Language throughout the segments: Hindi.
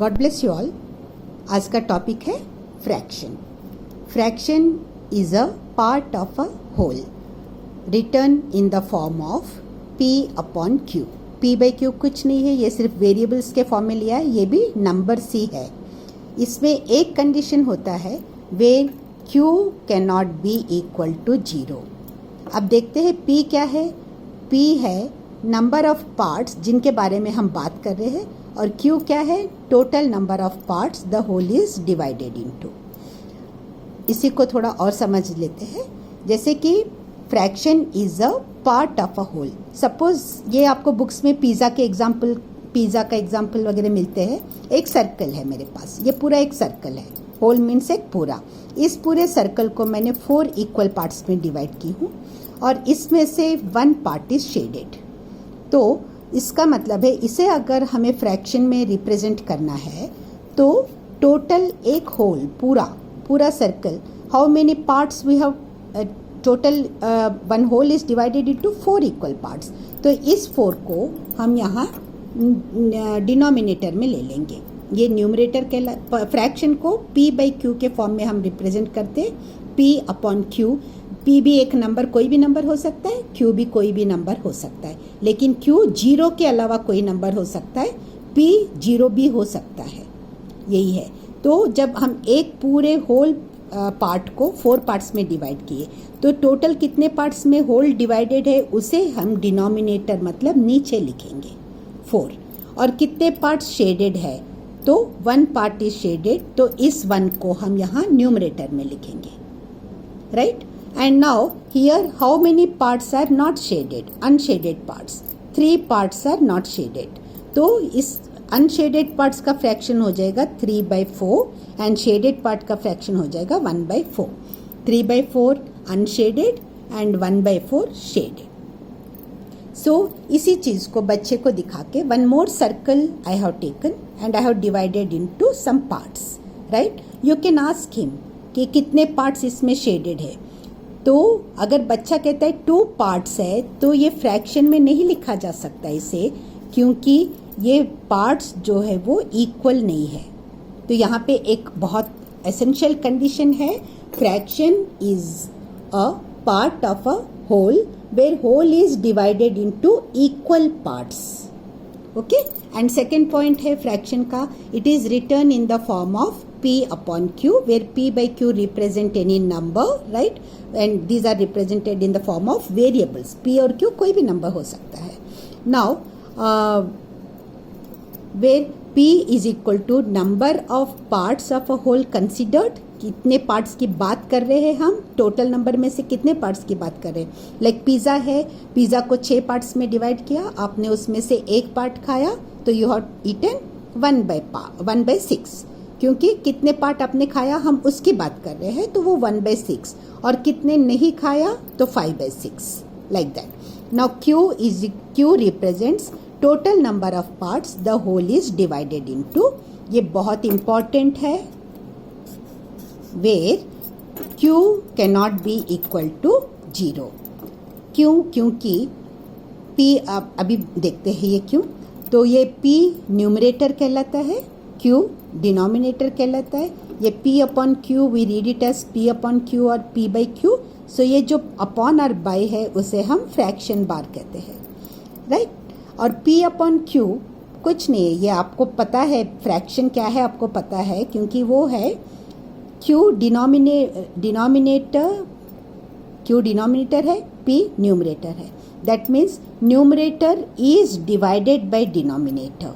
God bless you all. आज का टॉपिक है fraction. Fraction is a part of a whole written in the form of P upon Q। P by Q कुछ नहीं है, ये सिर्फ वेरिएबल्स के फॉर्म में लिया है, ये भी नंबर सी है। इसमें एक कंडीशन होता है where Q can not be equal to 0। अब देखते हैं P क्या है। P है नंबर ऑफ पार्ट्स जिनके बारे में हम बात कर रहे हैं, और Q क्या है, total number of parts the whole is divided into. इसी को थोड़ा और समझ लेते हैं। जैसे कि fraction is a part of a whole. Suppose ये आपको बुक्स में पिज़्ज़ा का एग्जाम्पल वगैरह मिलते हैं। एक सर्कल है मेरे पास, ये पूरा एक सर्कल है, होल मीन्स एक पूरा। इस पूरे सर्कल को मैंने 4 इक्वल पार्ट्स में डिवाइड की हूँ, और इसमें से 1 पार्ट इज शेडेड। तो इसका मतलब है इसे अगर हमें फ्रैक्शन में रिप्रेजेंट करना है तो टोटल एक होल पूरा circle, how many parts we have, total 1 whole is divided into 4 equal parts. तो इस 4 को हम यहाँ डिनोमिनेटर में ले लेंगे। ये न्यूमरेटर के फ्रैक्शन को P बाई Q के फॉर्म में हम रिप्रेजेंट करते, P अपॉन Q। P भी एक नंबर, कोई भी नंबर हो सकता है, Q भी कोई भी नंबर हो सकता है, लेकिन Q 0 के अलावा कोई नंबर हो सकता है, P 0 भी हो सकता है, यही है। तो जब हम एक पूरे होल पार्ट को 4 पार्ट्स में डिवाइड किए, तो टोटल कितने पार्ट्स में होल डिवाइडेड है उसे हम डिनोमिनेटर मतलब नीचे लिखेंगे 4। और कितने पार्ट्स शेडेड है, तो 1 पार्ट इज शेडेड, तो इस 1 को हम यहाँ न्यूमरेटर में लिखेंगे, right. And now here how many parts are not shaded? Unshaded parts. 3 parts are not shaded. तो इस unshaded parts का फ्रैक्शन हो जाएगा 3/4 and shaded part का फ्रैक्शन हो जाएगा 1/4. 3/4 unshaded and 1/4 shaded. So इसी चीज़ को बच्चे को दिखा के one more circle I have taken and I have divided into some parts. Right? You can ask him कि कितने parts इसमें shaded है। तो अगर बच्चा कहता है 2 पार्ट्स है, तो ये फ्रैक्शन में नहीं लिखा जा सकता इसे, क्योंकि ये पार्ट्स जो है वो इक्वल नहीं है। तो यहाँ पे एक बहुत एसेंशियल कंडीशन है, fraction is a part of a whole where whole is divided into equal parts. Okay. And second point है फ्रैक्शन का, it is written in the form of P upon Q, where P by Q represent any number, right? And these are represented in the form of variables. P और Q कोई भी नंबर हो सकता है। Now, where P is equal to number of parts of a whole considered, कितने पार्ट्स की बात कर रहे हैं हम, टोटल नंबर में से कितने पार्ट्स की बात कर रहे हैं। लाइक पिज़्ज़ा है, पिज़्ज़ा को 6 पार्ट्स में डिवाइड किया, आपने उसमें से 1 पार्ट खाया, तो यू हैव ईटन 1/6। क्योंकि कितने पार्ट आपने खाया हम उसकी बात कर रहे हैं, तो वो 1/6, और कितने नहीं खाया तो 5/6, like that. Now Q represents total number of parts the whole is divided into. ये बहुत इंपॉर्टेंट है, where Q can not be equal to 0। क्यों? क्योंकि P, आप अभी देखते हैं ये क्यों। तो ये P न्यूमरेटर कहलाता है, Q डिनोमिनेटर कहलाता है। ये P upon Q we read it as P upon Q और P बाई Q। सो ये जो अपॉन और बाई है उसे हम फ्रैक्शन बार कहते हैं, राइट। और P अपॉन Q कुछ नहीं है, ये आपको पता है फ्रैक्शन क्या है, आपको पता है, क्योंकि वो है Q डिनोमिनेटर है, P न्यूमरेटर है। That means numerator is divided by denominator.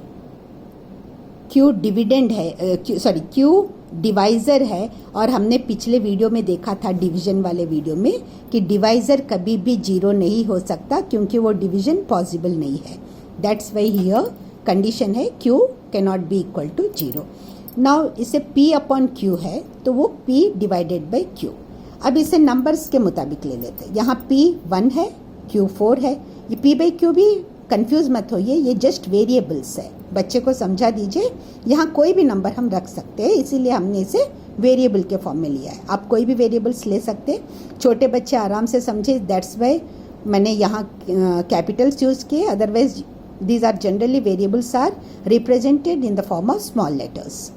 Q dividend है, Q डिवाइज़र है। और हमने पिछले वीडियो में देखा था, डिवीजन वाले वीडियो में, कि डिवाइज़र कभी भी 0 नहीं हो सकता, क्योंकि वो डिवीजन पॉसिबल नहीं है। दैट्स वाई हियर कंडीशन है Q can not be equal to 0। Now इसे P अपॉन Q है, तो वो P डिवाइडेड बाई Q। अब इसे नंबर्स के मुताबिक ले लेते हैं। यहाँ P 1 है, Q 4 है। ये P बाई Q भी कंफ्यूज मत होइए, ये जस्ट वेरिएबल्स है, बच्चे को समझा दीजिए। यहाँ कोई भी नंबर हम रख सकते हैं, इसीलिए हमने इसे वेरिएबल के फॉर्म में लिया है। आप कोई भी वेरिएबल्स ले सकते हैं, छोटे बच्चे आराम से समझे, दैट्स वाई मैंने यहाँ कैपिटल्स यूज़ किए। Otherwise These are generally variables are represented in the form of small letters.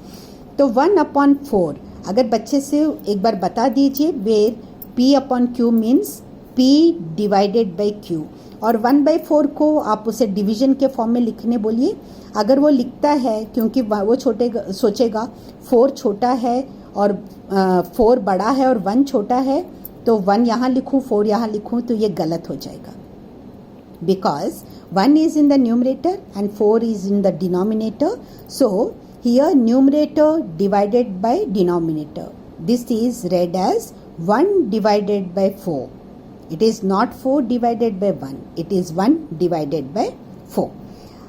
तो 1/4 अगर बच्चे से एक बार बता दीजिए where P/Q means P divided by Q, और 1/4 को आप उसे डिवीजन के फॉर्म में लिखने बोलिए. अगर वो लिखता है, क्योंकि वो सोचेगा 4 छोटा है और 4 बड़ा है और 1 छोटा है, तो 1 यहाँ लिखूँ 4 यहाँ लिखूँ, तो ये गलत हो जाएगा. Because 1 is in the numerator and 4 is in the denominator. So here numerator divided by denominator. This is read as 1 divided by 4. It is not 4 divided by 1. It is 1 divided by 4.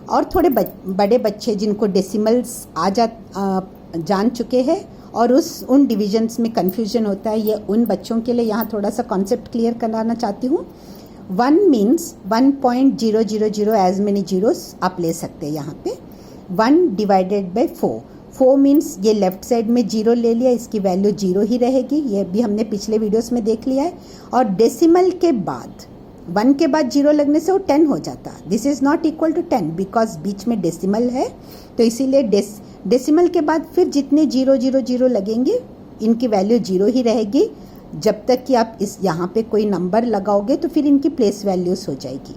और थोड़े बड़े बच्चे जिनको डेसिमल्स जान चुके हैं और उन डिविजन्स में कन्फ्यूजन होता है, ये उन बच्चों के लिए यहाँ थोड़ा सा कॉन्सेप्ट क्लियर कराना चाहती हूँ. 1 मीन्स 1.000 एज मेनी जीरोस आप ले सकते हैं यहाँ पे. 1 डिवाइडेड बाई 4 मीन्स ये लेफ्ट साइड में 0 ले लिया, इसकी वैल्यू 0 ही रहेगी. ये भी हमने पिछले वीडियोस में देख लिया है. और डेसिमल के बाद 1 के बाद 0 लगने से वो 10 हो जाता. This is not equal to 10 because बीच में डेसिमल है, तो इसीलिए डेसिमल के बाद फिर जितने 000 लगेंगे इनकी वैल्यू 0 ही रहेगी. जब तक कि आप इस यहाँ पे कोई नंबर लगाओगे तो फिर इनकी प्लेस वैल्यूज हो जाएगी,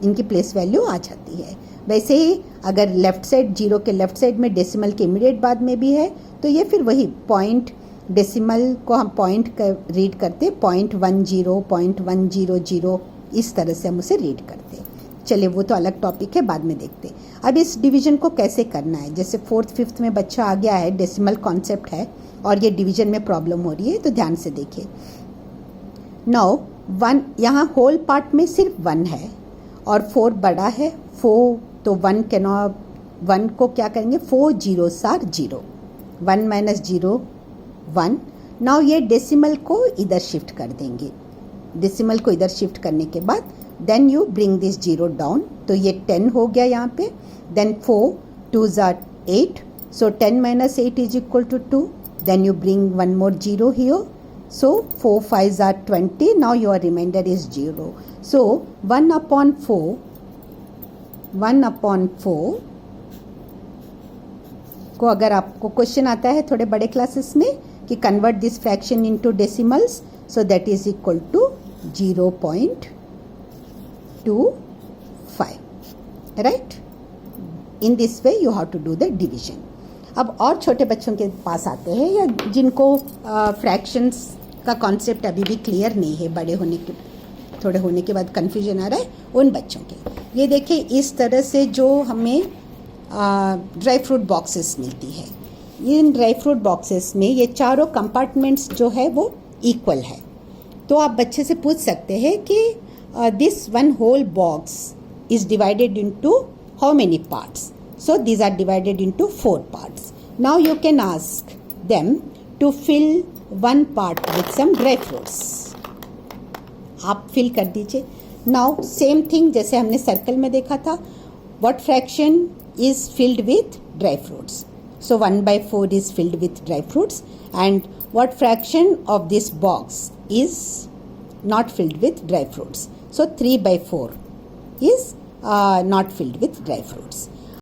इनकी प्लेस वैल्यू आ जाती है. वैसे ही अगर लेफ्ट साइड 0 के लेफ्ट साइड में डेसिमल के इमीडिएट बाद में भी है, तो ये फिर वही पॉइंट, डेसिमल को हम पॉइंट रीड करते, 0.10, 0.100, इस तरह से हम उसे रीड करते. चलिए वो तो अलग टॉपिक है, बाद में देखते. अब इस डिवीजन को कैसे करना है. जैसे 4th 5th में बच्चा आ गया है, डेसिमल कॉन्सेप्ट है और ये डिवीजन में प्रॉब्लम हो रही है, तो ध्यान से देखिए. नाउ 1 यहाँ होल पार्ट में सिर्फ 1 है और 4 बड़ा है. 4 तो 1 को क्या करेंगे, 4 zeros are 0. 1 minus 0 1. नाउ ये डेसिमल को इधर शिफ्ट कर देंगे. डेसिमल को इधर शिफ्ट करने के बाद then you bring this 0 down, तो ये 10 हो गया यहाँ पे. Then 4 2s are 8, so 10 minus 8 is equal to 2. Then you bring one more 0 here. So 4 5s are 20. Now your remainder is 0. So 1/4 को अगर आपको क्वेश्चन आता है थोड़े बड़े क्लासेस में कि convert this fraction into decimals, so that is equal to 0.25. Right. In this way you have to do the division. अब और छोटे बच्चों के पास आते हैं या जिनको फ्रैक्शंस का कॉन्सेप्ट अभी भी क्लियर नहीं है, बड़े होने के थोड़े होने के बाद कन्फ्यूजन आ रहा है, उन बच्चों के. ये देखिए इस तरह से जो हमें ड्राई फ्रूट बॉक्सेस मिलती है, इन ड्राई फ्रूट बॉक्सेस में ये चारों कंपार्टमेंट्स जो है वो इक्वल है. तो आप बच्चे से पूछ सकते हैं कि this one whole box is divided into how many parts. So these are divided into 4 parts. Now you can ask them to fill one part with some dry fruits. आप fill कर दीजिए. Now same thing जैसे हमने सर्कल में देखा था, what fraction is filled with dry fruits? So 1/4 is filled with dry fruits, and what fraction of this box is not filled with dry fruits? So 3/4 is not filled with dry fruits.